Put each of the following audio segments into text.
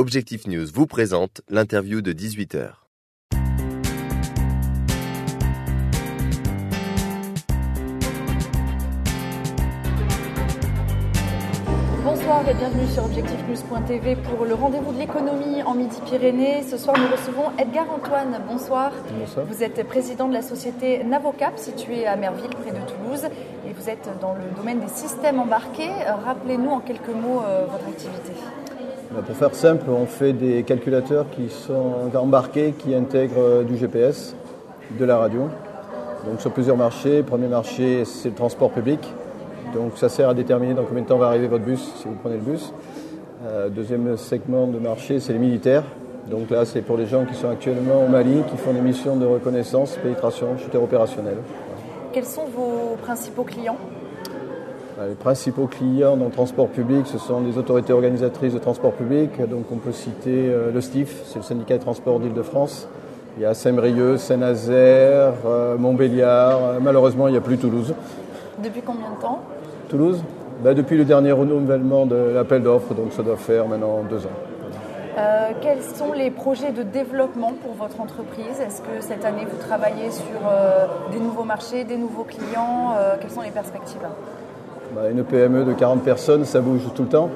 Objectif News vous présente l'interview de 18h. Bonsoir et bienvenue sur objectifnews.tv pour le rendez-vous de l'économie en Midi-Pyrénées. Ce soir, nous recevons Edgar Antoine. Bonsoir. Bonsoir. Vous êtes président de la société Navocap, située à Merville, près de Toulouse. Et vous êtes dans le domaine des systèmes embarqués. Rappelez-nous en quelques mots votre activité. Pour faire simple, on fait des calculateurs qui sont embarqués, qui intègrent du GPS, de la radio. Donc sur plusieurs marchés. Le premier marché, c'est le transport public. Donc ça sert à déterminer dans combien de temps va arriver votre bus si vous prenez le bus. Deuxième segment de marché, c'est les militaires. Donc là, c'est pour les gens qui sont actuellement au Mali, qui font des missions de reconnaissance, pénétration, shooter opérationnel. Quels sont vos principaux clients ? Les principaux clients dans le transport public, ce sont les autorités organisatrices de transport public. Donc on peut citer le STIF, c'est le syndicat de transport d'Île-de-France. Il y a Saint-Brieuc, Saint-Nazaire, Montbéliard. Malheureusement, il n'y a plus Toulouse. Depuis combien de temps ? Toulouse ? Depuis le dernier renouvellement de l'appel d'offres, donc ça doit faire maintenant 2 ans. Quels sont les projets de développement pour votre entreprise ? Est-ce que cette année vous travaillez sur des nouveaux marchés, des nouveaux clients ? Quelles sont les perspectives ? Une PME de 40 personnes, ça bouge tout le temps.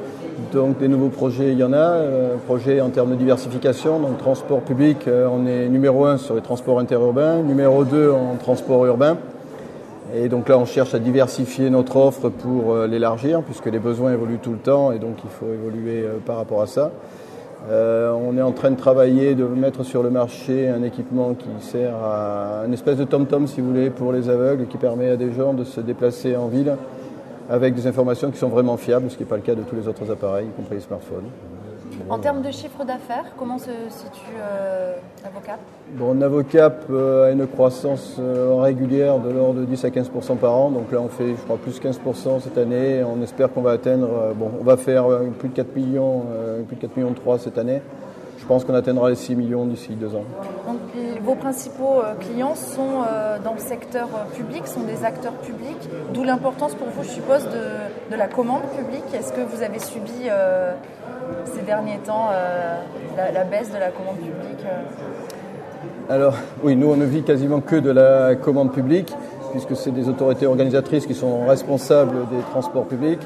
Donc des nouveaux projets, il y en a. Projets en termes de diversification. Donc transport public, on est numéro 1 sur les transports interurbains, numéro 2 en transport urbain. Et donc là, on cherche à diversifier notre offre pour l'élargir, puisque les besoins évoluent tout le temps et donc il faut évoluer par rapport à ça. On est en train de travailler, de mettre sur le marché un équipement qui sert à une espèce de tom-tom, si vous voulez, pour les aveugles, qui permet à des gens de se déplacer en ville avec des informations qui sont vraiment fiables, ce qui n'est pas le cas de tous les autres appareils, y compris les smartphones. En termes de chiffre d'affaires, comment se situe Navocap ? Navocap a une croissance régulière de l'ordre de 10 à 15% par an. Donc là, on fait, je crois, plus 15% cette année. On espère qu'on va atteindre, on va faire plus de 4 millions, plus de 4 millions 3 cette année. Je pense qu'on atteindra les 6 millions d'ici 2 ans. Donc, vos principaux clients sont dans le secteur public, sont des acteurs publics, d'où l'importance pour vous, je suppose, de la commande publique. Est-ce que vous avez subi ces derniers temps la baisse de la commande publique ? Alors oui, nous on ne vit quasiment que de la commande publique, puisque c'est des autorités organisatrices qui sont responsables des transports publics.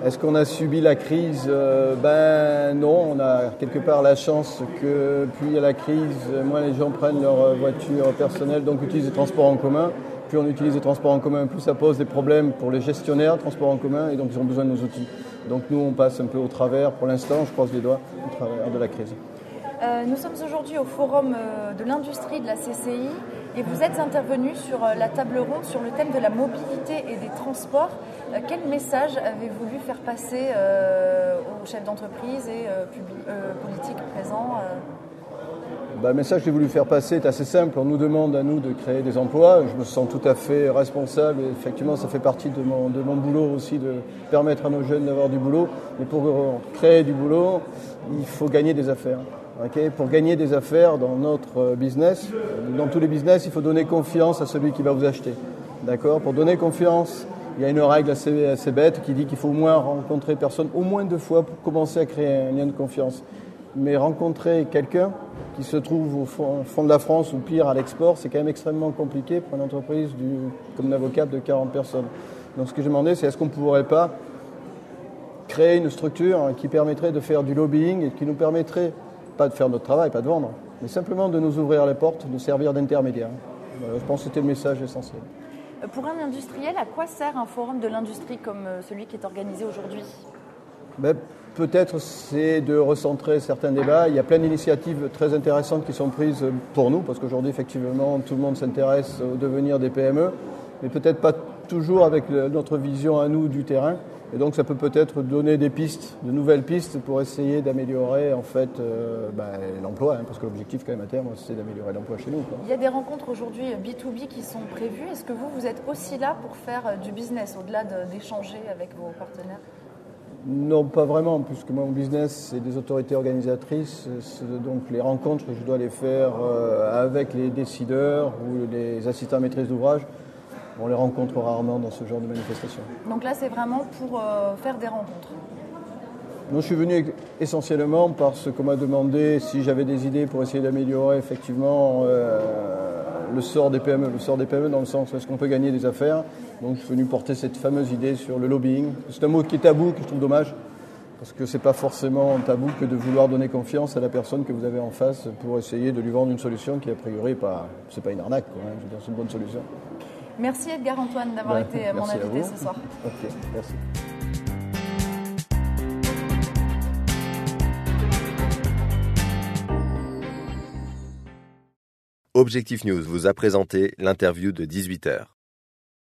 Est-ce qu'on a subi la crise ? Non, on a quelque part la chance que, puis à la crise, moins les gens prennent leur voiture personnelle, donc utilisent les transports en commun. Plus on utilise les transports en commun, plus ça pose des problèmes pour les gestionnaires de transports en commun, et donc ils ont besoin de nos outils. Donc nous, on passe un peu au travers, pour l'instant, je croise les doigts, au travers de la crise. Nous sommes aujourd'hui au forum de l'industrie de la CCI et vous êtes intervenu sur la table ronde sur le thème de la mobilité et des transports. Quel message avez-vous voulu faire passer aux chefs d'entreprise et politiques présents Le message que j'ai voulu faire passer est assez simple. On nous demande à nous de créer des emplois. Je me sens tout à fait responsable. Et effectivement, ça fait partie de mon boulot aussi de permettre à nos jeunes d'avoir du boulot. Mais pour créer du boulot, il faut gagner des affaires. Okay, pour gagner des affaires dans notre business, dans tous les business, il faut donner confiance à celui qui va vous acheter. D'accord ? Pour donner confiance, il y a une règle assez bête qui dit qu'il faut au moins rencontrer personne au moins 2 fois pour commencer à créer un lien de confiance. Mais rencontrer quelqu'un qui se trouve au fond de la France ou pire à l'export, c'est quand même extrêmement compliqué pour une entreprise comme Navocap de 40 personnes. Donc ce que j'ai demandé, c'est est-ce qu'on ne pourrait pas créer une structure qui permettrait de faire du lobbying et qui nous permettrait pas de faire notre travail, pas de vendre, mais simplement de nous ouvrir les portes, de servir d'intermédiaire. Je pense que c'était le message essentiel. Pour un industriel, à quoi sert un forum de l'industrie comme celui qui est organisé aujourd'hui ? Peut-être c'est de recentrer certains débats. Il y a plein d'initiatives très intéressantes qui sont prises pour nous, parce qu'aujourd'hui, effectivement, tout le monde s'intéresse au devenir des PME, mais peut-être pas toujours avec notre vision à nous du terrain. Et donc ça peut-être donner des pistes, de nouvelles pistes pour essayer d'améliorer en fait l'emploi, parce que l'objectif quand même à terme c'est d'améliorer l'emploi chez nous. Il y a des rencontres aujourd'hui B2B qui sont prévues. Est-ce que vous êtes aussi là pour faire du business au-delà d'échanger avec vos partenaires ? Non, pas vraiment, puisque mon business c'est des autorités organisatrices, donc les rencontres je dois les faire avec les décideurs ou les assistants à maîtrise d'ouvrage. On les rencontre rarement dans ce genre de manifestation. Donc là, c'est vraiment pour faire des rencontres. Non, je suis venu essentiellement parce qu'on m'a demandé si j'avais des idées pour essayer d'améliorer effectivement le sort des PME. Le sort des PME dans le sens où est-ce qu'on peut gagner des affaires. Donc je suis venu porter cette fameuse idée sur le lobbying. C'est un mot qui est tabou, que je trouve dommage, parce que c'est pas forcément tabou que de vouloir donner confiance à la personne que vous avez en face pour essayer de lui vendre une solution qui a priori c'est pas une arnaque, quoi, hein. Je veux dire, c'est une bonne solution. Merci Edgar Antoine d'avoir été mon invité ce soir. Ok, merci. Objectif News vous a présenté l'interview de 18h.